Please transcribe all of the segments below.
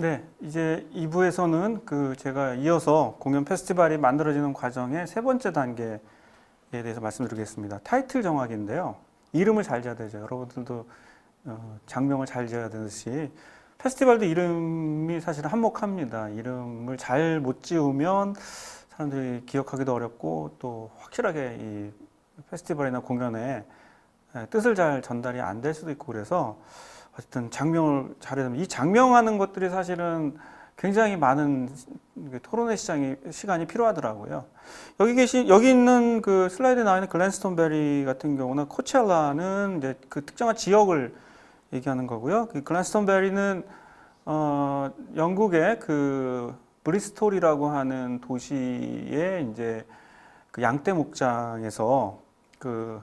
네, 이제 2부에서는 제가 이어서 공연 페스티벌이 만들어지는 과정의 세 번째 단계에 대해서 말씀드리겠습니다. 타이틀 정하기인데요. 이름을 잘 지어야 되죠. 여러분들도 장명을 잘 지어야 되듯이 페스티벌도 이름이 사실 한몫합니다. 이름을 잘 못 지으면 사람들이 기억하기도 어렵고 또 확실하게 이 페스티벌이나 공연의 뜻을 잘 전달이 안 될 수도 있고 그래서 어쨌든 장명을 잘해야 됩니다. 이 장명하는 것들이 사실은 굉장히 많은 토론의 시간이 필요하더라고요. 여기 있는 그 슬라이드에 나와 있는 글랜스톤베리 같은 경우는 코첼라는 이제 그 특정한 지역을 얘기하는 거고요. 그 글랜스톤베리는 영국의 그 브리스톨이라고 하는 도시의 이제 그 양떼 목장에서 그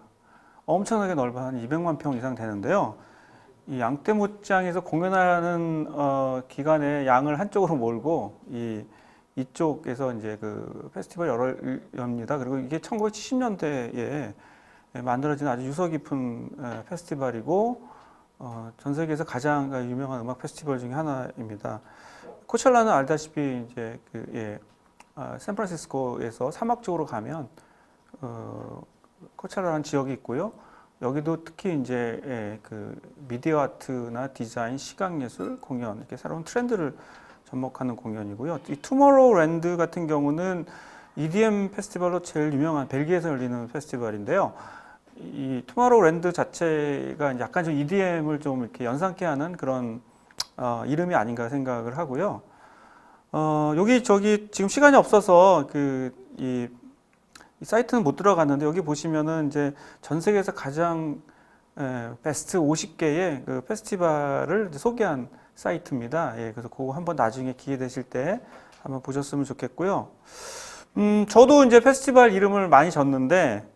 엄청나게 넓어 한 200만 평 이상 되는데요. 이 양떼 목장에서 공연하는 기간에 양을 한쪽으로 몰고 이쪽에서 이제 그 페스티벌 엽니다. 그리고 이게 1970년대에 만들어진 아주 유서 깊은 페스티벌이고 전 세계에서 가장 유명한 음악 페스티벌 중에 하나입니다. 코첼라는 알다시피 이제 샌프란시스코에서 사막 쪽으로 가면 코첼라라는 지역이 있고요. 여기도 특히 이제 그 미디어 아트나 디자인, 시각 예술, 공연 이렇게 새로운 트렌드를 접목하는 공연이고요. 이 투모로우랜드 같은 경우는 EDM 페스티벌로 제일 유명한 벨기에에서 열리는 페스티벌인데요. 이 투모로우랜드 자체가 약간 좀 EDM을 좀 이렇게 연상케 하는 그런 이름이 아닌가 생각을 하고요. 저기 지금 시간이 없어서 이 사이트는 못 들어갔는데 여기 보시면은 이제 전 세계에서 가장 베스트 50개의 그 페스티벌을 소개한 사이트입니다. 그래서 그거 한번 나중에 기회 되실 때 한번 보셨으면 좋겠고요. 저도 이제 페스티벌 이름을 많이 졌는데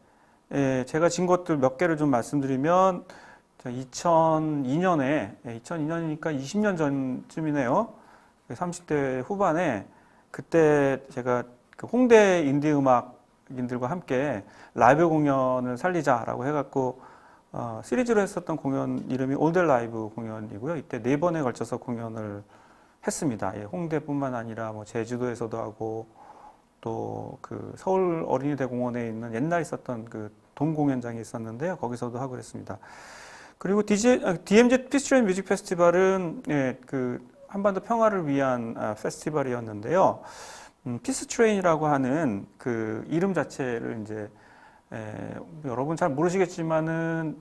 제가 진 것들 몇 개를 좀 말씀드리면 2002년이니까 20년 전쯤이네요. 30대 후반에 그때 제가 그 홍대 인디 음악인들과 함께 라이브 공연을 살리자라고 해갖고 시리즈로 했었던 공연 이름이 올드 라이브 공연이고요. 이때 4번에 걸쳐서 공연을 했습니다. 홍대뿐만 아니라 뭐 제주도에서도 하고 또 그 서울 어린이대공원에 있는 옛날 있었던 그 돔 공연장이 있었는데요. 거기서도 하고 그랬습니다. 그리고 DMZ 피스트레인 뮤직 페스티벌은 그 한반도 평화를 위한 페스티벌이었는데요. 피스트레인이라고 하는 그 이름 자체를 이제 여러분 잘 모르시겠지만은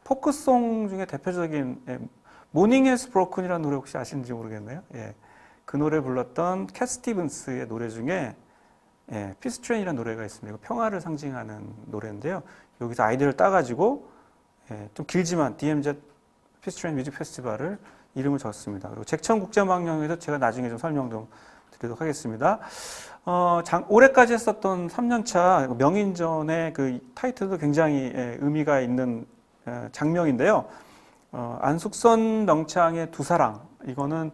포크송 중에 대표적인 모닝 해스 브로큰이라는 노래 혹시 아시는지 모르겠네요. 그 노래 불렀던 캣 스티븐스의 노래 중에 피스트레인이라는 노래가 있습니다. 평화를 상징하는 노래인데요. 여기서 아이디어를 따가지고 좀 길지만 DMZ 피스트레인 뮤직 페스티벌을 이름을 줬습니다. 그리고 잭천국제음악영에서 제가 나중에 좀 설명 좀 드리도록 하겠습니다. 올해까지 했었던 3년차 명인전의 그 타이틀도 굉장히 의미가 있는 장명인데요. 안숙선 명창의 두 사랑. 이거는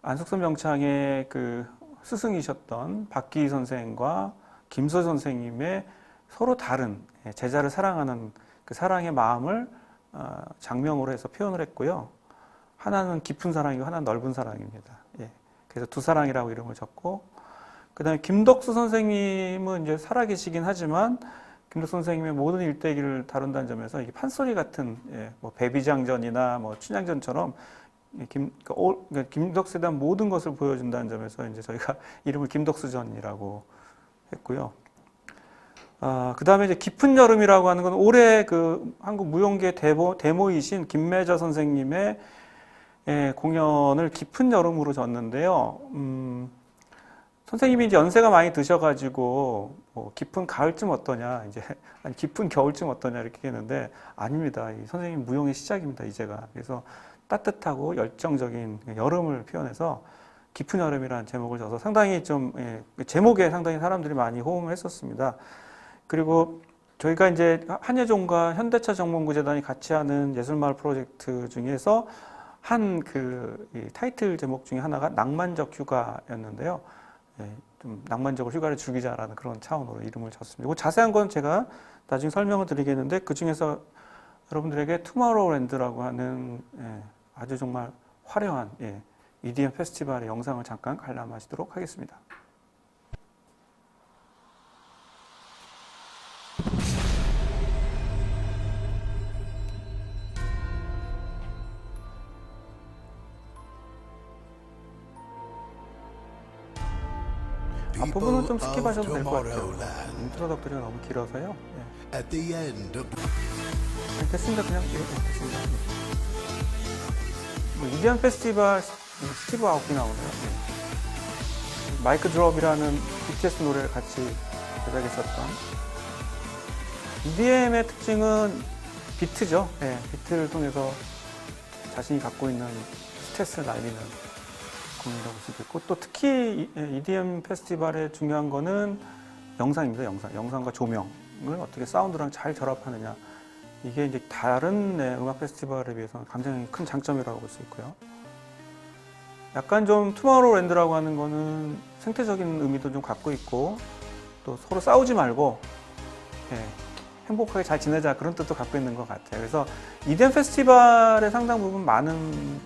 안숙선 명창의 그 스승이셨던 박기희 선생과 김서 선생님의 서로 다른 제자를 사랑하는 그 사랑의 마음을 장명으로 해서 표현을 했고요. 하나는 깊은 사랑이고 하나는 넓은 사랑입니다. 그래서 두 사랑이라고 이름을 적고, 그 다음에 김덕수 선생님은 이제 살아계시긴 하지만 김덕수 선생님의 모든 일대기를 다룬다는 점에서 이게 판소리 같은 뭐 배비장전이나 뭐 춘향전처럼 김덕수에 대한 모든 것을 보여준다는 점에서 이제 저희가 이름을 김덕수전이라고 했고요. 그 다음에 이제 깊은 여름이라고 하는 건 올해 그 한국 무용계 대모이신 김매저 선생님의 공연을 깊은 여름으로 졌는데요. 선생님이 이제 연세가 많이 드셔가지고 뭐 깊은 가을쯤 어떠냐, 이제 아니 깊은 겨울쯤 어떠냐 이렇게 했는데 아닙니다. 이 선생님 무용의 시작입니다. 이제가. 그래서 따뜻하고 열정적인 여름을 표현해서 깊은 여름이라는 제목을 줘서 상당히 좀 제목에 상당히 사람들이 많이 호응을 했었습니다. 그리고 저희가 이제 한예종과 현대차정몽구재단이 같이 하는 예술마을 프로젝트 중에서 한 그 타이틀 제목 중에 하나가 낭만적 휴가였는데요. 좀 낭만적으로 휴가를 즐기자라는 그런 차원으로 이름을 줬습니다. 자세한 건 제가 나중에 설명을 드리겠는데 그 중에서 여러분들에게 투모로우랜드라고 하는 아주 정말 화려한 EDM 페스티벌의 영상을 잠깐 관람하시도록 하겠습니다. 앞부분은 좀 스킵하셔도 될 것 같아요. 인트로덕들이 너무 길어서요. 네. 됐습니다. 그냥 됐습니다. EDM 페스티벌 스티브 아오키 나오네요. 네. 마이크 드롭이라는 BTS 노래를 같이 제작했었던. EDM의 특징은 비트죠. 네, 비트를 통해서 자신이 갖고 있는 스트레스를 날리는 공연이라고 볼 수 있고, 또 특히 EDM 페스티벌의 중요한 거는 영상입니다. 영상과 조명을 어떻게 사운드랑 잘 결합하느냐. 이게 이제 다른 음악 페스티벌에 비해서는 굉장히 큰 장점이라고 볼 수 있고요. 약간 좀 투모로우랜드라고 하는 거는 생태적인 의미도 좀 갖고 있고, 또 서로 싸우지 말고 행복하게 잘 지내자, 그런 뜻도 갖고 있는 것 같아요. 그래서 EDM 페스티벌의 상당 부분 많은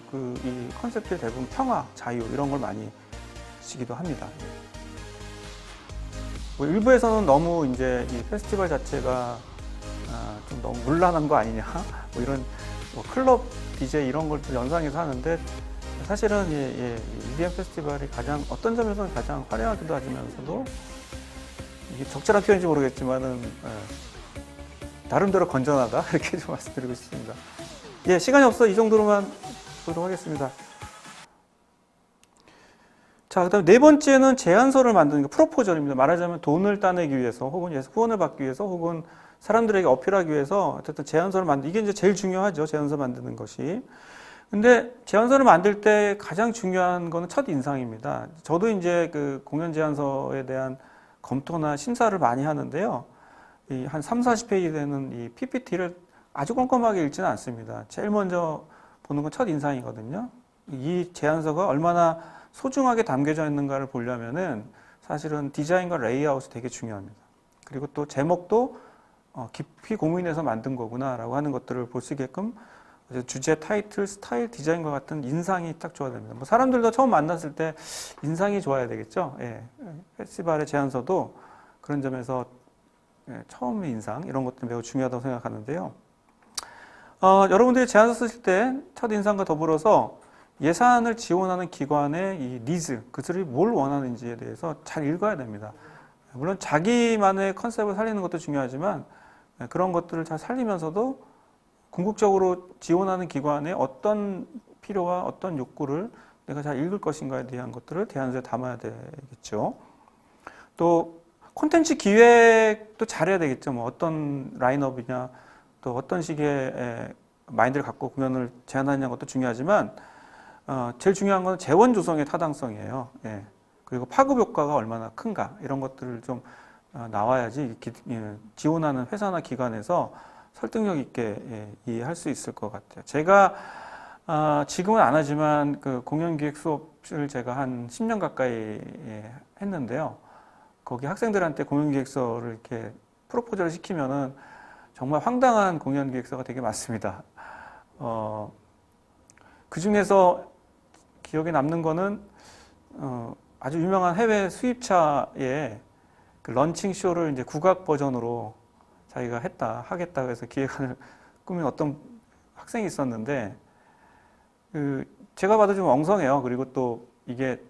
이 컨셉들이 대부분 평화, 자유 이런 걸 많이 시기도 합니다. 뭐 일부에서는 너무 이제 이 페스티벌 자체가 좀 너무 물란한 거 아니냐, 뭐 이런 뭐 클럽 DJ 이런 걸 또 연상해서 하는데, 사실은 EDM 페스티벌이 가장 어떤 점에서는 가장 화려하기도 하면서도, 이게 적절한 표현인지 모르겠지만은 나름대로 건전하다, 이렇게 좀 말씀드리고 싶습니다. 시간이 없어 이 정도로만 보도록 하겠습니다. 자, 그다음 네 번째는 제안서를 만드는 게 프로포절입니다. 말하자면 돈을 따내기 위해서, 혹은 후원을 받기 위해서, 혹은 사람들에게 어필하기 위해서 어쨌든 제안서를 이게 이제 제일 중요하죠. 제안서 만드는 것이. 근데 제안서를 만들 때 가장 중요한 거는 첫 인상입니다. 저도 이제 그 공연 제안서에 대한 검토나 심사를 많이 하는데요. 한 3, 40페이지 되는 이 PPT를 아주 꼼꼼하게 읽지는 않습니다. 제일 먼저 보는 건 첫 인상이거든요. 이 제안서가 얼마나 소중하게 담겨져 있는가를 보려면은 사실은 디자인과 레이아웃이 되게 중요합니다. 그리고 또 제목도 깊이 고민해서 만든 거구나라고 하는 것들을 볼 수 있게끔 주제, 타이틀, 스타일, 디자인과 같은 인상이 딱 좋아야 됩니다. 뭐 사람들도 처음 만났을 때 인상이 좋아야 되겠죠. 페스티벌의 제안서도 그런 점에서 처음의 인상, 이런 것들 매우 중요하다고 생각하는데요. 여러분들이 제안서 쓰실 때 첫 인상과 더불어서 예산을 지원하는 기관의 이 니즈, 그들이 뭘 원하는지에 대해서 잘 읽어야 됩니다. 물론 자기만의 컨셉을 살리는 것도 중요하지만 그런 것들을 잘 살리면서도 궁극적으로 지원하는 기관의 어떤 필요와 어떤 욕구를 내가 잘 읽을 것인가에 대한 것들을 제안서에 담아야 되겠죠. 또 콘텐츠 기획도 잘해야 되겠죠. 뭐 어떤 라인업이냐, 또 어떤 식의 마인드를 갖고 공연을 제안하느냐 것도 중요하지만 제일 중요한 건 재원 조성의 타당성이에요. 그리고 파급 효과가 얼마나 큰가, 이런 것들을 좀 나와야지 지원하는 회사나 기관에서 설득력 있게 이해할 수 있을 것 같아요. 제가 지금은 안 하지만 그 공연기획 수업을 제가 한 10년 가까이 했는데요. 거기 학생들한테 공연기획서를 이렇게 프로포즈를 시키면은 정말 황당한 공연기획서가 되게 많습니다. 그 중에서 기억에 남는 거는 아주 유명한 해외 수입차의 그 런칭 쇼를 이제 국악 버전으로 자기가 하겠다 그래서 기획안을 꾸민 어떤 학생이 있었는데, 제가 봐도 좀 엉성해요. 그리고 또 이게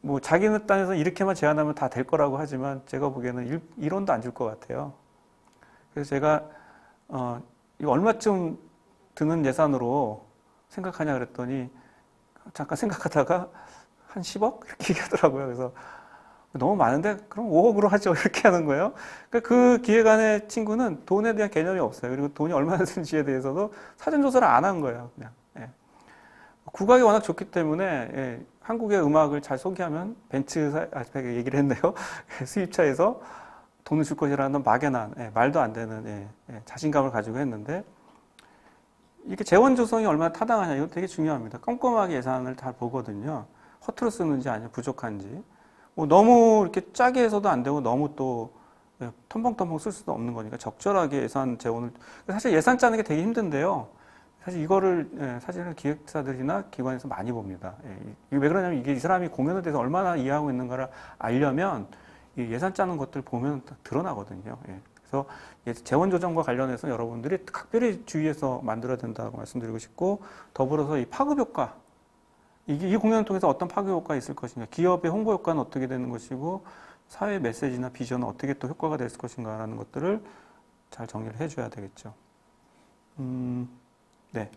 뭐 자기네 딴에서 이렇게만 제안하면 다 될 거라고 하지만 제가 보기에는 1원도 안 줄 것 같아요. 그래서 제가 이거 얼마쯤 드는 예산으로 생각하냐 그랬더니 잠깐 생각하다가 한 10억? 이렇게 얘기하더라고요. 그래서 너무 많은데 그럼 5억으로 하죠, 이렇게 하는 거예요. 그러니까 그 기획안의 친구는 돈에 대한 개념이 없어요. 그리고 돈이 얼마나 드는지에 대해서도 사전 조사를 안 한 거예요. 그냥. 국악이 워낙 좋기 때문에 한국의 음악을 잘 소개하면 벤츠 얘기를 했네요. 수입차에서 돈을 줄 것이라는 막연한 말도 안 되는 자신감을 가지고 했는데, 이게 재원 조성이 얼마나 타당하냐, 이거 되게 중요합니다. 꼼꼼하게 예산을 잘 보거든요. 허투루 쓰는지 아니면 부족한지. 뭐 너무 이렇게 짜게 해서도 안 되고 너무 또 텀벙텀벙 쓸 수도 없는 거니까 적절하게 예산 재원을, 사실 예산 짜는 게 되게 힘든데요. 사실 이거를 사실은 기획사들이나 기관에서 많이 봅니다. 이게 왜 그러냐면 이게 이 사람이 공연에 대해서 얼마나 이해하고 있는가를 알려면 이 예산 짜는 것들 보면 드러나거든요. 그래서 재원 조정과 관련해서 여러분들이 각별히 주의해서 만들어야 된다고 말씀드리고 싶고, 더불어서 이 파급 효과, 이 공연을 통해서 어떤 파급 효과가 있을 것인가, 기업의 홍보 효과는 어떻게 되는 것이고, 사회 메시지나 비전은 어떻게 또 효과가 될 것인가라는 것들을 잘 정리를 해줘야 되겠죠. 네.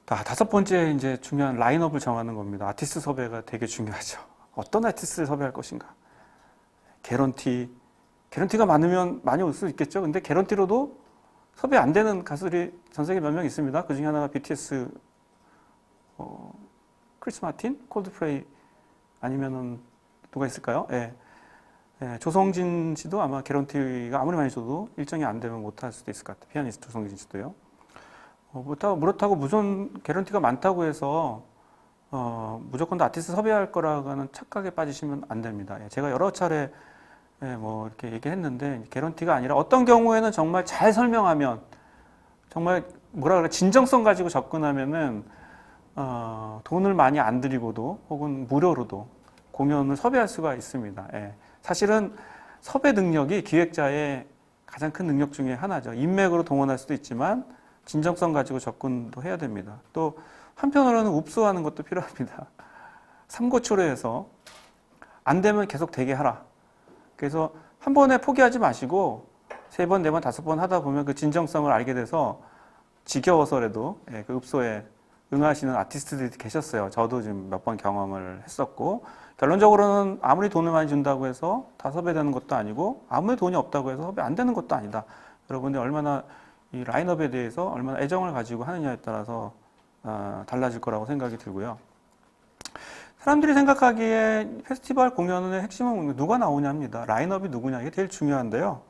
다섯 번째 이제 중요한 라인업을 정하는 겁니다. 아티스트 섭외가 되게 중요하죠. 어떤 아티스트를 섭외할 것인가. 개런티가 많으면 많이 올 수 있겠죠. 근데 개런티로도 섭외 안 되는 가수들이 전 세계 몇 명 있습니다. 그 중에 하나가 BTS, 크리스 마틴, 콜드플레이, 아니면은 누가 있을까요? 조성진 씨도 아마 개런티가 아무리 많이 줘도 일정이 안 되면 못 할 수도 있을 것 같아요. 피아니스트 조성진 씨도요. 그렇다고 무슨 개런티가 많다고 해서 무조건 다 아티스트 섭외할 거라고는 착각에 빠지시면 안 됩니다. 제가 여러 차례 뭐 이렇게 얘기했는데, 개런티가 아니라 어떤 경우에는 정말 잘 설명하면, 정말 뭐라 그래, 진정성 가지고 접근하면은 돈을 많이 안 들이고도 혹은 무료로도 공연을 섭외할 수가 있습니다. 사실은 섭외 능력이 기획자의 가장 큰 능력 중에 하나죠. 인맥으로 동원할 수도 있지만 진정성 가지고 접근도 해야 됩니다. 또 한편으로는 읍수하는 것도 필요합니다. 삼고초려해서 안 되면 계속 되게 하라. 그래서 한 번에 포기하지 마시고 3번, 4번, 5번 하다 보면 그 진정성을 알게 돼서 지겨워서라도 그 읍소에 응하시는 아티스트들이 계셨어요. 저도 지금 몇 번 경험을 했었고, 결론적으로는 아무리 돈을 많이 준다고 해서 다 섭외되는 것도 아니고, 아무리 돈이 없다고 해서 섭외 안 되는 것도 아니다. 여러분들 얼마나 이 라인업에 대해서 얼마나 애정을 가지고 하느냐에 따라서 달라질 거라고 생각이 들고요. 사람들이 생각하기에 페스티벌 공연의 핵심은 누가 나오냐입니다. 라인업이 누구냐, 이게 제일 중요한데요.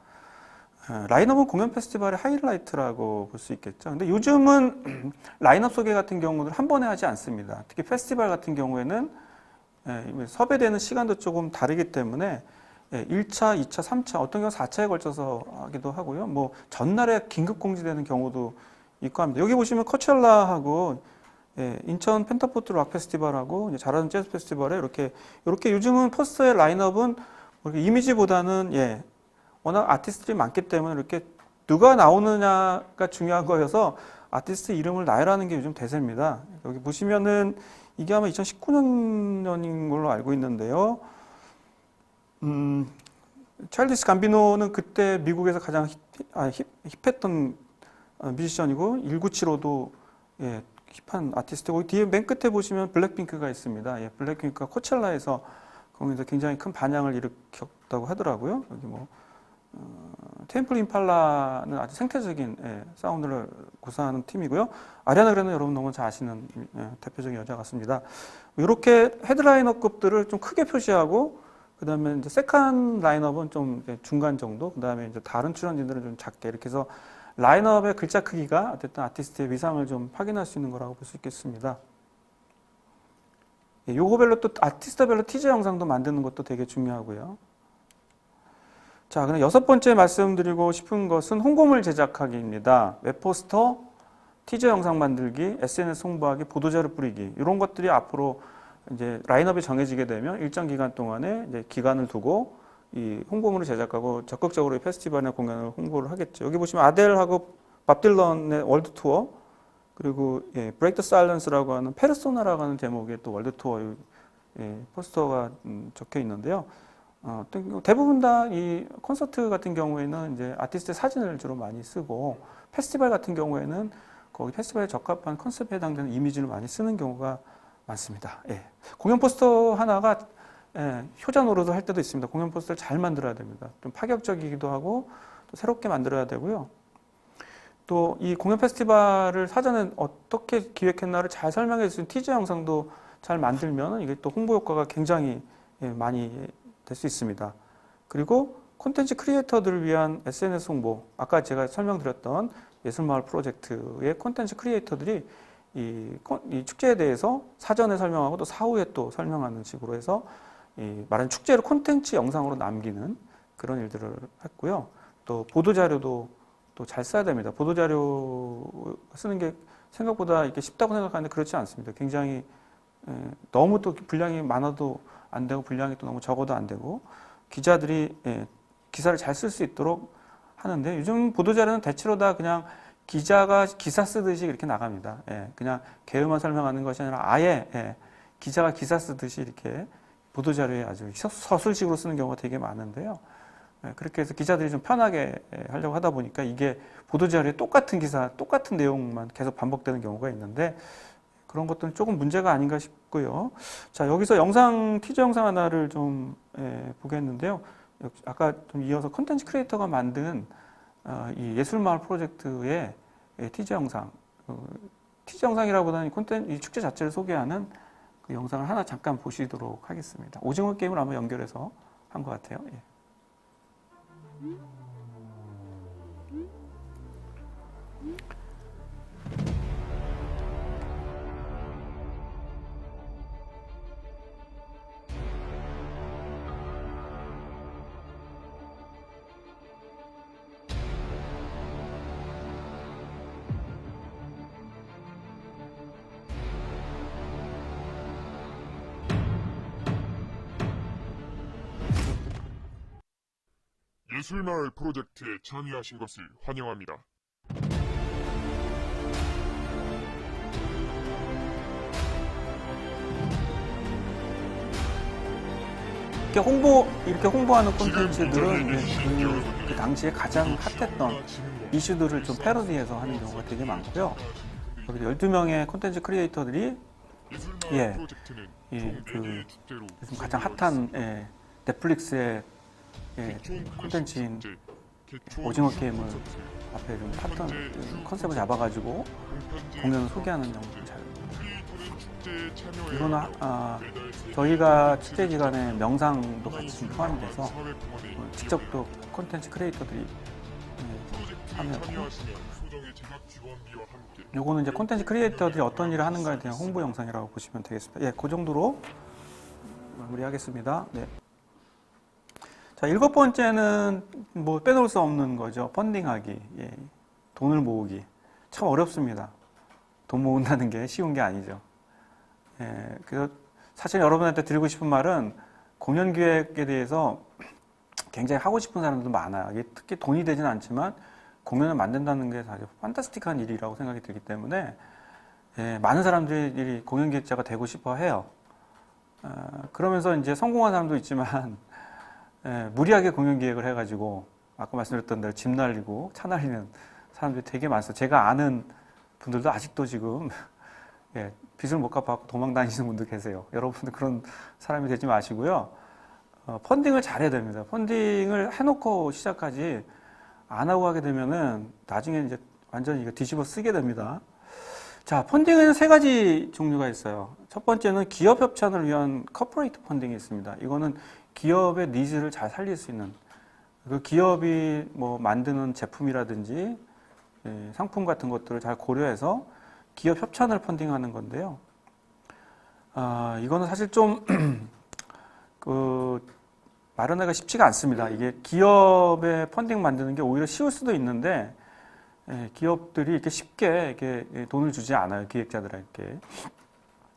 라인업은 공연 페스티벌의 하이라이트라고 볼 수 있겠죠. 근데 요즘은 라인업 소개 같은 경우는 한 번에 하지 않습니다. 특히 페스티벌 같은 경우에는 섭외되는 시간도 조금 다르기 때문에 1차, 2차, 3차, 어떤 경우 4차에 걸쳐서 하기도 하고요. 뭐 전날에 긴급 공지되는 경우도 있고 합니다. 여기 보시면 코첼라하고 인천 펜타포트 락 페스티벌하고 잘하는 재즈 페스티벌에 이렇게 요즘은 포스터의 라인업은 이미지보다는 워낙 아티스트들이 많기 때문에 이렇게 누가 나오느냐가 중요한 거여서 아티스트 이름을 나열하는 게 요즘 대세입니다. 여기 보시면은 이게 아마 2019년인 걸로 알고 있는데요. 찰리스 감비노는 그때 미국에서 가장 힙했던 뮤지션이고, 1975도 힙한 아티스트고, 뒤에 맨 끝에 보시면 블랙핑크가 있습니다. 블랙핑크가 코첼라에서 거기서 굉장히 큰 반향을 일으켰다고 하더라고요. 여기 뭐 템플 임팔라는 아주 생태적인 사운드를 구사하는 팀이고요. 아리아나 그랜드는 여러분 너무 잘 아시는 대표적인 여자 같습니다. 이렇게 헤드라이너급들을 좀 크게 표시하고, 그 다음에 이제 세컨 라인업은 좀 중간 정도, 그 다음에 이제 다른 출연진들은 좀 작게, 이렇게 해서 라인업의 글자 크기가 어쨌든 아티스트의 위상을 좀 확인할 수 있는 거라고 볼 수 있겠습니다. 요거별로 또 아티스트별로 티저 영상도 만드는 것도 되게 중요하고요. 자, 그럼 6번째 말씀드리고 싶은 것은 홍보물 제작하기입니다. 웹포스터, 티저 영상 만들기, SNS 홍보하기, 보도자료 뿌리기, 이런 것들이 앞으로 이제 라인업이 정해지게 되면 일정 기간 동안에 이제 기간을 두고 이 홍보물을 제작하고 적극적으로 페스티벌이나 공연을 홍보를 하겠죠. 여기 보시면 아델하고 밥 딜런의 월드 투어, 그리고 브레이크 더 사일런스라고 하는 페르소나라고 하는 제목의 또 월드 투어 포스터가 적혀 있는데요. 대부분 다 이 콘서트 같은 경우에는 이제 아티스트의 사진을 주로 많이 쓰고, 페스티벌 같은 경우에는 거기 페스티벌에 적합한 컨셉에 해당되는 이미지를 많이 쓰는 경우가 많습니다. 공연 포스터 하나가 효자 노릇을 할 때도 있습니다. 공연 포스터를 잘 만들어야 됩니다. 좀 파격적이기도 하고 또 새롭게 만들어야 되고요. 또 이 공연 페스티벌을 사전에 어떻게 기획했나를 잘 설명해 주신 티저 영상도 잘 만들면 이게 또 홍보 효과가 굉장히 많이 될 수 있습니다. 그리고 콘텐츠 크리에이터들을 위한 SNS 홍보, 아까 제가 설명드렸던 예술마을 프로젝트의 콘텐츠 크리에이터들이 이 축제에 대해서 사전에 설명하고 또 사후에 또 설명하는 식으로 해서 말하는 축제를 콘텐츠 영상으로 남기는 그런 일들을 했고요. 또 보도자료도 또 잘 써야 됩니다. 보도자료 쓰는 게 생각보다 이렇게 쉽다고 생각하는데 그렇지 않습니다. 굉장히 너무 또 분량이 많아도 안 되고 분량이 또 너무 적어도 안 되고 기자들이 기사를 잘 쓸 수 있도록 하는데 요즘 보도자료는 대체로 다 그냥 기자가 기사 쓰듯이 이렇게 나갑니다. 그냥 개요만 설명하는 것이 아니라 아예 기자가 기사 쓰듯이 이렇게 보도자료에 아주 서술식으로 쓰는 경우가 되게 많은데요. 그렇게 해서 기자들이 좀 편하게 하려고 하다 보니까 이게 보도자료에 똑같은 기사, 똑같은 내용만 계속 반복되는 경우가 있는데 그런 것들은 조금 문제가 아닌가 싶고요. 자, 여기서 티저 영상 하나를 좀 보겠는데요. 아까 좀 이어서 콘텐츠 크리에이터가 만든 이 예술마을 프로젝트의 티저 영상, 티저 영상이라보다는 이 축제 자체를 소개하는 그 영상을 하나 잠깐 보시도록 하겠습니다. 오징어 게임을 아마 연결해서 한 것 같아요. 예. 예술마을 프로젝트에 참여하신 것을 환영합니다. 이렇게 홍보하는 콘텐츠들은 그 당시에 가장 핫했던 이슈들을 좀 패러디해서 하는 경우가 되게 많고요. 여기 12명의 콘텐츠 크리에이터들이 요즘 가장 핫한 넷플릭스의 콘텐츠인 오징어 게임을 앞에 좀 탔던 컨셉을 잡아가지고 공연을 소개하는 영상 잘. 이거는 저희가 축제 기간에 명상도 같이 포함이 돼서 직접 또 콘텐츠 크리에이터들이 참여하고 요거는 이제 콘텐츠 크리에이터들이 어떤 일을 하는가에 대한 홍보 영상이라고 보시면 되겠습니다. 그 정도로 마무리하겠습니다. 네. 자, 7번째는 뭐 빼놓을 수 없는 거죠. 펀딩하기. 돈을 모으기. 참 어렵습니다. 돈 모은다는 게 쉬운 게 아니죠. 그래서 사실 여러분한테 드리고 싶은 말은 공연 기획에 대해서 굉장히 하고 싶은 사람들도 많아요. 이게 특히 돈이 되진 않지만 공연을 만든다는 게 사실 판타스틱한 일이라고 생각이 들기 때문에 많은 사람들이 공연 기획자가 되고 싶어 해요. 그러면서 이제 성공한 사람도 있지만 무리하게 공연 기획을 해가지고 아까 말씀드렸던 대로 집 날리고 차 날리는 사람들이 되게 많아요. 제가 아는 분들도 아직도 지금 빚을 못 갚아서 도망 다니시는 분들 계세요. 여러분들 그런 사람이 되지 마시고요. 펀딩을 잘해야 됩니다. 펀딩을 해놓고 시작하지 안 하고 하게 되면은 나중에 이제 완전히 이거 뒤집어 쓰게 됩니다. 자, 펀딩은 3가지 종류가 있어요. 첫 번째는 기업 협찬을 위한 커퍼레이트 펀딩이 있습니다. 이거는 기업의 니즈를 잘 살릴 수 있는 그 기업이 뭐 만드는 제품이라든지 상품 같은 것들을 잘 고려해서 기업 협찬을 펀딩하는 건데요. 이거는 사실 좀 마련하기가 쉽지가 않습니다. 이게 기업의 펀딩 만드는 게 오히려 쉬울 수도 있는데 기업들이 이렇게 쉽게 이렇게 돈을 주지 않아요. 기획자들에게.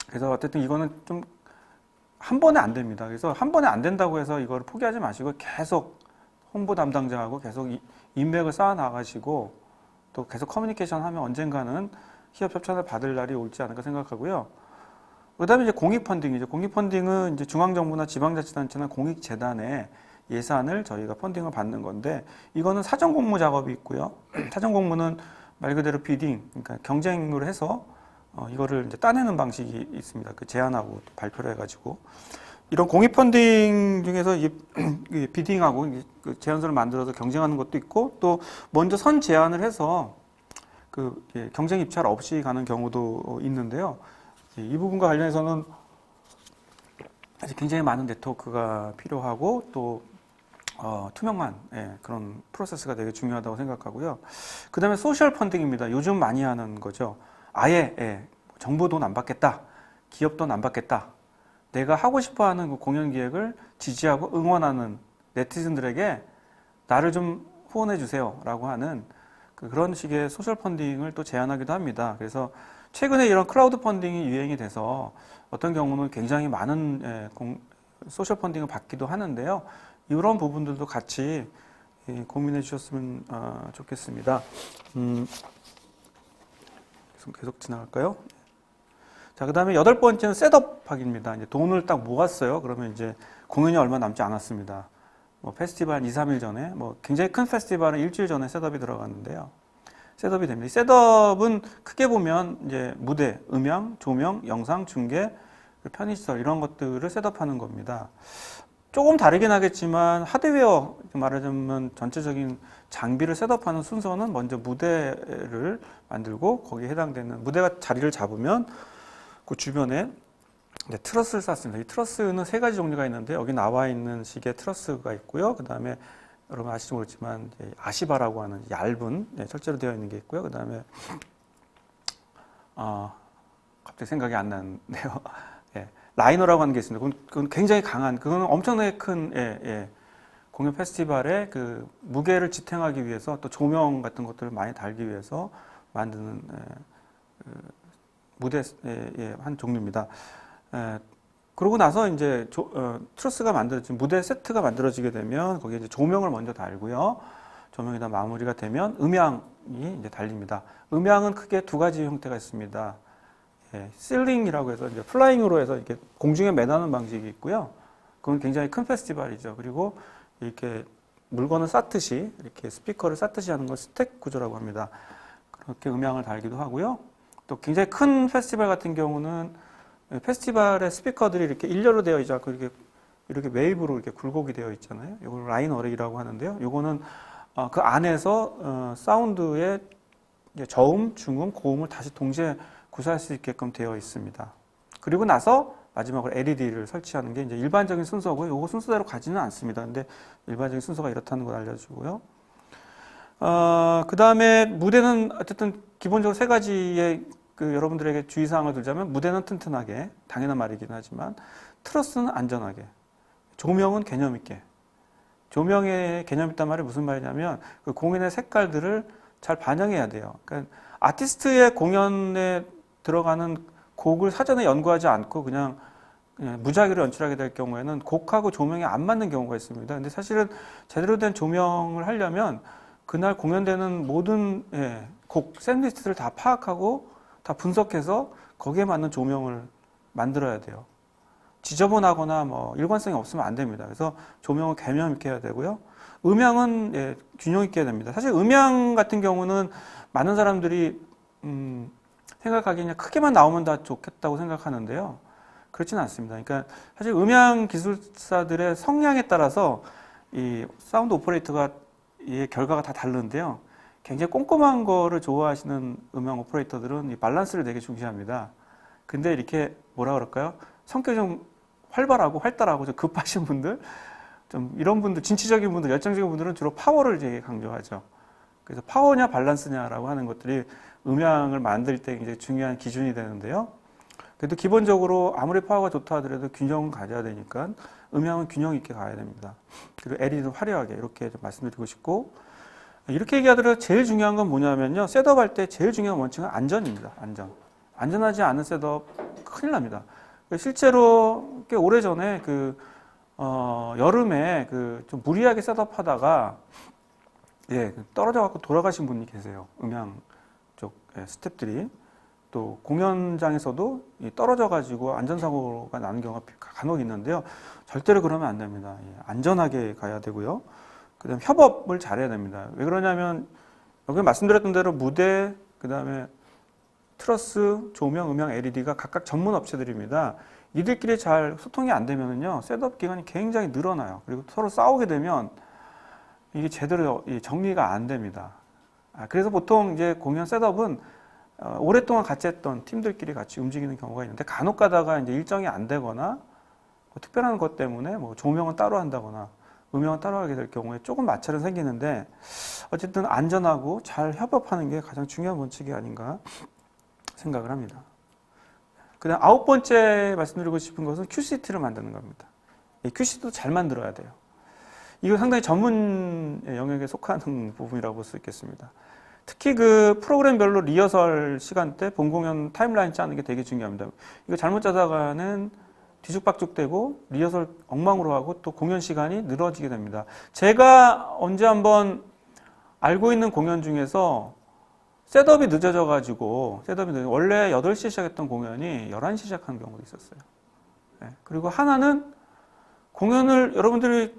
그래서 어쨌든 이거는 좀 한 번에 안 됩니다. 그래서 한 번에 안 된다고 해서 이걸 포기하지 마시고 계속 홍보 담당자하고 계속 인맥을 쌓아 나가시고 또 계속 커뮤니케이션 하면 언젠가는 기업 협찬을 받을 날이 올지 않을까 생각하고요. 그 다음에 이제 공익 펀딩이죠. 공익 펀딩은 이제 중앙정부나 지방자치단체나 공익재단의 예산을 저희가 펀딩을 받는 건데 이거는 사전 공모 작업이 있고요. 사전 공모는 말 그대로 비딩, 그러니까 경쟁으로 해서 이거를 이제 따내는 방식이 있습니다. 그 제안하고 또 발표를 해가지고 이런 공익 펀딩 중에서 이 비딩하고 그 제안서를 만들어서 경쟁하는 것도 있고 또 먼저 선 제안을 해서 그 경쟁 입찰 없이 가는 경우도 있는데요. 이 부분과 관련해서는 아직 굉장히 많은 네트워크가 필요하고 또 투명한 그런 프로세스가 되게 중요하다고 생각하고요. 그 다음에 소셜 펀딩입니다. 요즘 많이 하는 거죠. 아예 정부 돈 안 받겠다, 기업 돈 안 받겠다. 내가 하고 싶어하는 그 공연 기획을 지지하고 응원하는 네티즌들에게 나를 좀 후원해 주세요라고 하는 그런 식의 소셜 펀딩을 또 제안하기도 합니다. 그래서 최근에 이런 클라우드 펀딩이 유행이 돼서 어떤 경우는 굉장히 많은 소셜 펀딩을 받기도 하는데요. 이런 부분들도 같이 고민해 주셨으면 좋겠습니다. 계속 지나갈까요? 자, 그 다음에 8번째는 셋업하기입니다. 이제 돈을 딱 모았어요. 그러면 이제 공연이 얼마 남지 않았습니다. 뭐 페스티벌 한 2, 3일 전에, 뭐 굉장히 큰 페스티벌은 일주일 전에 셋업이 들어갔는데요. 셋업이 됩니다. 이 셋업은 크게 보면 이제 무대, 음향, 조명, 영상, 중계, 편의시설 이런 것들을 셋업하는 겁니다. 조금 다르긴 하겠지만 하드웨어 말하자면 전체적인 장비를 셋업하는 순서는 먼저 무대를 만들고 거기에 해당되는 무대가 자리를 잡으면 그 주변에 트러스를 쌌습니다. 이 트러스는 3가지 종류가 있는데 여기 나와 있는 식의 트러스가 있고요. 그 다음에 여러분 아실지 모르지만 아시바라고 하는 얇은 철제로 되어 있는 게 있고요. 그 다음에 갑자기 생각이 안 나는데요. 라이너라고 하는 게 있습니다. 그건 굉장히 강한, 그거는 엄청나게 큰 공연 페스티벌의 그 무게를 지탱하기 위해서 또 조명 같은 것들을 많이 달기 위해서 만드는 무대의 한 종류입니다. 그러고 나서 이제 트러스가 만들어진 무대 세트가 만들어지게 되면 거기에 이제 조명을 먼저 달고요. 조명이 다 마무리가 되면 음향이 이제 달립니다. 음향은 크게 2가지 형태가 있습니다. 실링이라고 해서 이제 플라잉으로 해서 이렇게 공중에 매나는 방식이 있고요. 그건 굉장히 큰 페스티벌이죠. 그리고 이렇게 물건을 쌓듯이 이렇게 스피커를 쌓듯이 하는 걸 스택 구조라고 합니다. 그렇게 음향을 달기도 하고요. 또 굉장히 큰 페스티벌 같은 경우는 페스티벌의 스피커들이 이렇게 일렬로 되어 있지 않고 이렇게 웨이브로 이렇게 굴곡이 되어 있잖아요. 이걸 라인 어레이라고 하는데요. 이거는 그 안에서 사운드의 저음, 중음, 고음을 다시 동시에 구사할 수 있게끔 되어 있습니다. 그리고 나서 마지막으로 LED를 설치하는 게 이제 일반적인 순서고요. 이거 순서대로 가지는 않습니다. 근데 일반적인 순서가 이렇다는 걸 알려주고요. 그 다음에 무대는 어쨌든 기본적으로 3가지의 여러분들에게 주의사항을 들자면 무대는 튼튼하게, 당연한 말이긴 하지만 트러스는 안전하게, 조명은 개념 있게. 조명의 개념 있단 말이 무슨 말이냐면 그 공연의 색깔들을 잘 반영해야 돼요. 그러니까 아티스트의 공연에 들어가는 곡을 사전에 연구하지 않고 그냥 무작위로 연출하게 될 경우에는 곡하고 조명이 안 맞는 경우가 있습니다. 근데 사실은 제대로 된 조명을 하려면 그날 공연되는 모든 곡, 셋리스트를 다 파악하고 다 분석해서 거기에 맞는 조명을 만들어야 돼요. 지저분하거나 뭐 일관성이 없으면 안 됩니다. 그래서 조명을 개념 있게 해야 되고요. 음향은 균형 있게 해야 됩니다. 사실 음향 같은 경우는 많은 사람들이 생각하기에 그냥 크게만 나오면 다 좋겠다고 생각하는데요. 그렇지는 않습니다. 그러니까 사실 음향 기술사들의 성향에 따라서 이 사운드 오퍼레이터가 이 결과가 다 다른데요. 굉장히 꼼꼼한 거를 좋아하시는 음향 오퍼레이터들은 이 밸런스를 되게 중시합니다. 근데 이렇게 뭐라 그럴까요? 성격이 좀 활발하고 활달하고 좀 급하신 분들, 좀 이런 분들, 진취적인 분들, 열정적인 분들은 주로 파워를 되게 강조하죠. 그래서 파워냐 밸런스냐라고 하는 것들이 음향을 만들 때 굉장히 중요한 기준이 되는데요. 그래도 기본적으로 아무리 파워가 좋다 하더라도 균형은 가져야 되니까 음향은 균형 있게 가야 됩니다. 그리고 LED는 화려하게 이렇게 좀 말씀드리고 싶고, 이렇게 얘기하더라도 제일 중요한 건 뭐냐면요. 셋업할 때 제일 중요한 원칙은 안전입니다. 안전하지 않은 셋업 큰일 납니다. 실제로 꽤 오래전에 여름에 좀 무리하게 셋업하다가 떨어져 갖고 돌아가신 분이 계세요. 음향 쪽 스태프들이. 또 공연장에서도 떨어져 가지고 안전사고가 나는 경우가 간혹 있는데요. 절대로 그러면 안 됩니다. 안전하게 가야 되고요. 그다음에 협업을 잘해야 됩니다. 왜 그러냐면 여기 말씀드렸던 대로 무대, 그다음에 트러스, 조명, 음향, LED가 각각 전문 업체들입니다. 이들끼리 잘 소통이 안 되면요, 셋업 기간이 굉장히 늘어나요. 그리고 서로 싸우게 되면 이게 제대로 정리가 안 됩니다. 그래서 보통 이제 공연 셋업은 오랫동안 같이 했던 팀들끼리 같이 움직이는 경우가 있는데 간혹 가다가 이제 일정이 안 되거나 뭐 특별한 것 때문에 뭐 조명은 따로 한다거나 음향은 따로 하게 될 경우에 조금 마찰은 생기는데 어쨌든 안전하고 잘 협업하는 게 가장 중요한 원칙이 아닌가 생각을 합니다. 그 다음 9번째 말씀드리고 싶은 것은 QCT를 만드는 겁니다. 이 QCT도 잘 만들어야 돼요. 이거 상당히 전문 영역에 속하는 부분이라고 볼 수 있겠습니다. 특히 그 프로그램별로 리허설 시간대, 본 공연 타임라인 짜는 게 되게 중요합니다. 이거 잘못 짜다가는 뒤죽박죽되고 리허설 엉망으로 하고 또 공연 시간이 늘어지게 됩니다. 제가 언제 한번 알고 있는 공연 중에서 셋업이 늦어져가지고, 원래 8시에 시작했던 공연이 11시에 시작하는 경우도 있었어요. 네. 그리고 하나는 공연을, 여러분들이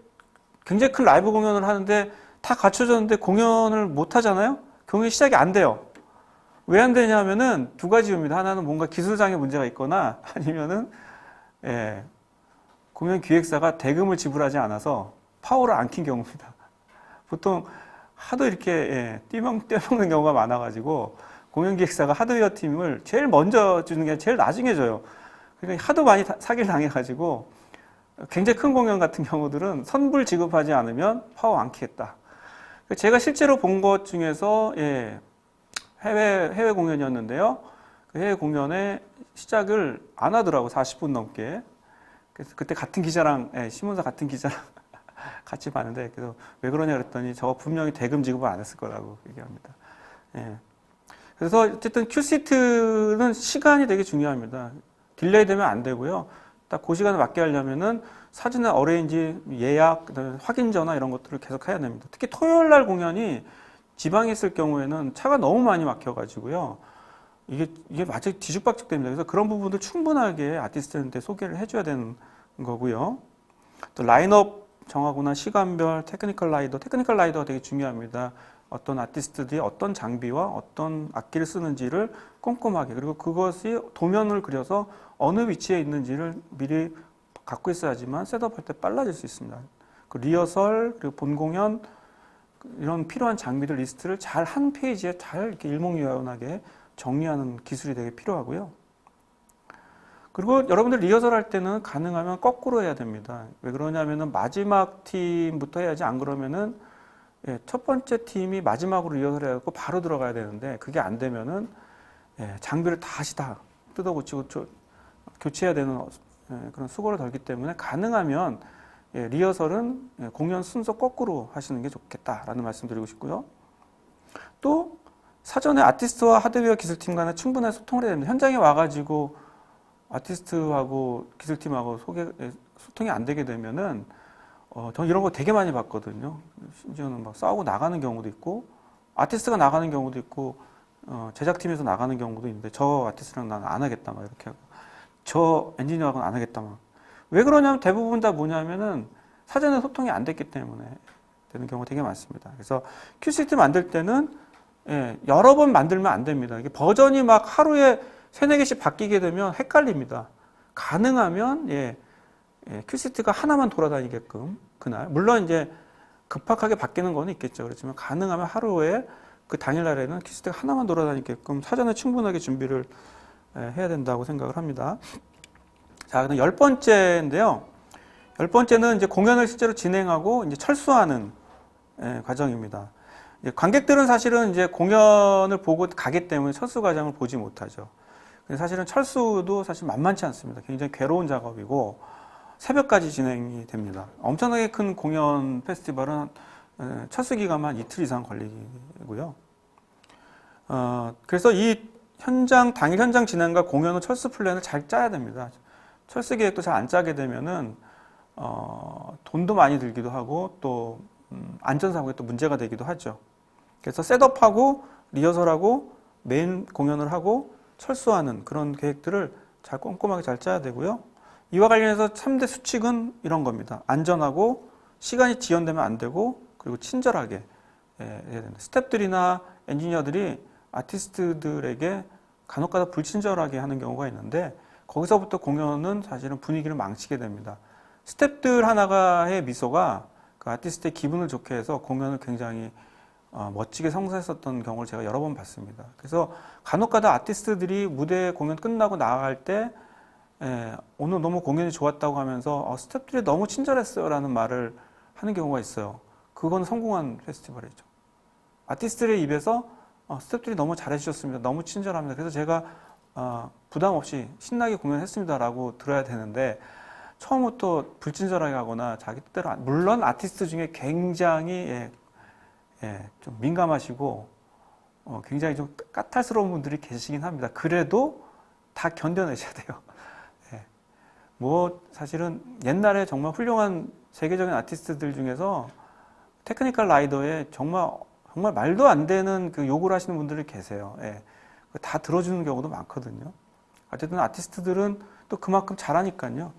굉장히 큰 라이브 공연을 하는데 다 갖춰졌는데 공연을 못 하잖아요? 공연이 시작이 안 돼요. 왜 안 되냐 하면은 두 가지 이유입니다. 하나는 뭔가 기술상의 문제가 있거나 아니면은, 예, 공연 기획사가 대금을 지불하지 않아서 파워를 안 킨 경우입니다. 보통 하도 이렇게, 예, 떼먹는 경우가 많아가지고 공연 기획사가 하드웨어 팀을 제일 먼저 주는 게 제일 나중에 줘요. 그러니까 하도 많이 사기를 당해가지고 굉장히 큰 공연 같은 경우들은 선불 지급하지 않으면 파워 안 키겠다. 제가 실제로 본 것 중에서, 예, 해외 공연이었는데요. 그 해외 공연의 시작을 안 하더라고, 40분 넘게. 그래서 그때 같은 기자랑, 예, 신문사 같은 기자랑 같이 봤는데, 그래서 왜 그러냐 그랬더니 저거 분명히 대금 지급을 안 했을 거라고 얘기합니다. 예. 그래서 어쨌든 큐시트는 시간이 되게 중요합니다. 딜레이 되면 안 되고요. 딱 그 시간에 맞게 하려면은 사전에 어레인지, 예약, 그다음에 확인 전화 이런 것들을 계속 해야 됩니다. 특히 토요일 날 공연이 지방에 있을 경우에는 차가 너무 많이 막혀가지고요. 이게 마치 뒤죽박죽 됩니다. 그래서 그런 부분들 충분하게 아티스트한테 소개를 해줘야 되는 거고요. 또 라인업 정하거나 시간별 테크니컬 라이더가 되게 중요합니다. 어떤 아티스트들이 어떤 장비와 어떤 악기를 쓰는지를 꼼꼼하게, 그리고 그것이 도면을 그려서 어느 위치에 있는지를 미리 갖고 있어야지만 셋업할 때 빨라질 수 있습니다. 그 리허설, 그리고 본 공연, 이런 필요한 장비들 리스트를 잘 한 페이지에 잘 이렇게 일목요연하게 정리하는 기술이 되게 필요하고요. 그리고 여러분들 리허설 할 때는 가능하면 거꾸로 해야 됩니다. 왜 그러냐면은 마지막 팀부터 해야지, 안 그러면은, 예, 첫 번째 팀이 마지막으로 리허설 해갖고 바로 들어가야 되는데 그게 안 되면은, 예, 장비를 다시 다 뜯어 고치고 교체해야 되는, 예, 그런 수고를 덜기 때문에 가능하면, 예, 리허설은, 예, 공연 순서 거꾸로 하시는 게 좋겠다라는 말씀 드리고 싶고요. 또 사전에 아티스트와 하드웨어 기술팀 간에 충분한 소통을 해야 됩니다. 현장에 와가지고 아티스트하고 기술팀하고 소통이 안 되게 되면은, 저는 이런 거 되게 많이 봤거든요. 심지어는 막 싸우고 나가는 경우도 있고, 아티스트가 나가는 경우도 있고, 제작팀에서 나가는 경우도 있는데, 저 아티스트랑 나는 안 하겠다, 막 이렇게 하고, 저 엔지니어하고는 안 하겠다, 막. 왜 그러냐면 대부분 다 뭐냐면은 사전에 소통이 안 됐기 때문에 되는 경우가 되게 많습니다. 그래서 큐시트 만들 때는, 예, 여러 번 만들면 안 됩니다. 이게 버전이 막 하루에 3-4개씩 바뀌게 되면 헷갈립니다. 가능하면, 예, 큐시트가 하나만 돌아다니게끔 그날, 물론 이제 급박하게 바뀌는 거는 있겠죠. 그렇지만 가능하면 하루에 그 당일날에는 큐시트가 하나만 돌아다니게끔 사전에 충분하게 준비를, 예, 해야 된다고 생각을 합니다. 자, 그다음 10번째인데요. 10번째는 이제 공연을 실제로 진행하고 이제 철수하는, 예, 과정입니다. 관객들은 사실은 이제 공연을 보고 가기 때문에 철수 과정을 보지 못하죠. 근데 사실은 철수도 사실 만만치 않습니다. 굉장히 괴로운 작업이고 새벽까지 진행이 됩니다. 엄청나게 큰 공연 페스티벌은, 철수 기간만 이틀 이상 걸리고요. 그래서 이 당일 현장 진행과 공연의 철수 플랜을 잘 짜야 됩니다. 철수 계획도 잘 안 짜게 되면은, 돈도 많이 들기도 하고 또, 안전사고에 또 문제가 되기도 하죠. 그래서 셋업하고 리허설하고 메인 공연을 하고 철수하는 그런 계획들을 잘 꼼꼼하게 잘 짜야 되고요. 이와 관련해서 3대 수칙은 이런 겁니다. 안전하고 시간이 지연되면 안 되고, 그리고 친절하게, 예, 해야 된다. 스태프들이나 엔지니어들이 아티스트들에게 간혹가다 불친절하게 하는 경우가 있는데 거기서부터 공연은 사실은 분위기를 망치게 됩니다. 스태프들 하나가의 미소가 그 아티스트의 기분을 좋게 해서 공연을 굉장히, 멋지게 성사했었던 경우를 제가 여러 번 봤습니다. 그래서 간혹가다 아티스트들이 무대 공연 끝나고 나갈 때, 예, 오늘 너무 공연이 좋았다고 하면서 스태프들이 너무 친절했어요 라는 말을 하는 경우가 있어요. 그건 성공한 페스티벌이죠. 아티스트들의 입에서 스태프들이 너무 잘해주셨습니다, 너무 친절합니다, 그래서 제가 부담 없이 신나게 공연했습니다 라고 들어야 되는데, 처음부터 불친절하게 하거나 자기 뜻대로, 물론 아티스트 중에 굉장히, 좀 민감하시고 굉장히 좀 까탈스러운 분들이 계시긴 합니다. 그래도 다 견뎌내셔야 돼요. 예. 뭐 사실은 옛날에 정말 훌륭한 세계적인 아티스트들 중에서 테크니컬 라이더에 정말 말도 안 되는 그 욕을 하시는 분들이 계세요. 예. 다 들어주는 경우도 많거든요. 어쨌든 아티스트들은 또 그만큼 잘하니까요.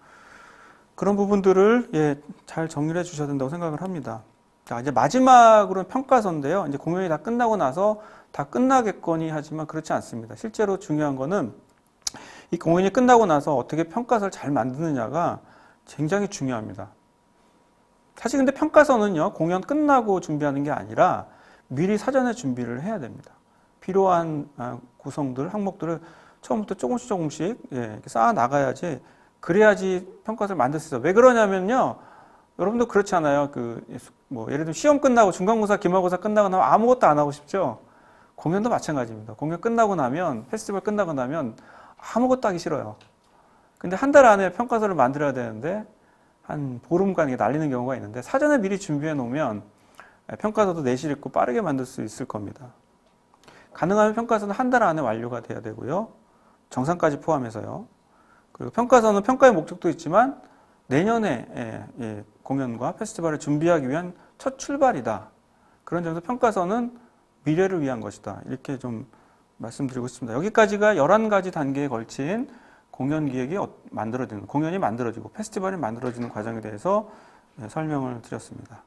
그런 부분들을 잘 정리를 해 주셔야 된다고 생각을 합니다. 자, 이제 마지막으로는 평가서인데요. 이제 공연이 다 끝나고 나서 다 끝나겠거니 하지만 그렇지 않습니다. 실제로 중요한 거는 이 공연이 끝나고 나서 어떻게 평가서를 잘 만드느냐가 굉장히 중요합니다. 사실 근데 평가서는요, 공연 끝나고 준비하는 게 아니라 미리 사전에 준비를 해야 됩니다. 필요한 구성들, 항목들을 처음부터 조금씩 이렇게 쌓아 나가야지, 그래야지 평가서를 만들 수 있어요. 왜 그러냐면요, 여러분도 그렇잖아요. 예를 들면 시험 끝나고 중간고사, 기말고사 끝나고 나면 아무것도 안 하고 싶죠? 공연도 마찬가지입니다. 공연 끝나고 나면, 페스티벌 끝나고 나면 아무것도 하기 싫어요. 근데 한 달 안에 평가서를 만들어야 되는데 한 보름간 이게 날리는 경우가 있는데, 사전에 미리 준비해 놓으면 평가서도 내실 있고 빠르게 만들 수 있을 겁니다. 가능하면 평가서는 한 달 안에 완료가 돼야 되고요. 정상까지 포함해서요. 그리고 평가서는 평가의 목적도 있지만 내년에 공연과 페스티벌을 준비하기 위한 첫 출발이다. 그런 점에서 평가서는 미래를 위한 것이다. 이렇게 좀 말씀드리고 싶습니다. 여기까지가 11가지 단계에 걸친 공연 기획이 만들어지는, 공연이 만들어지고 페스티벌이 만들어지는 과정에 대해서 설명을 드렸습니다.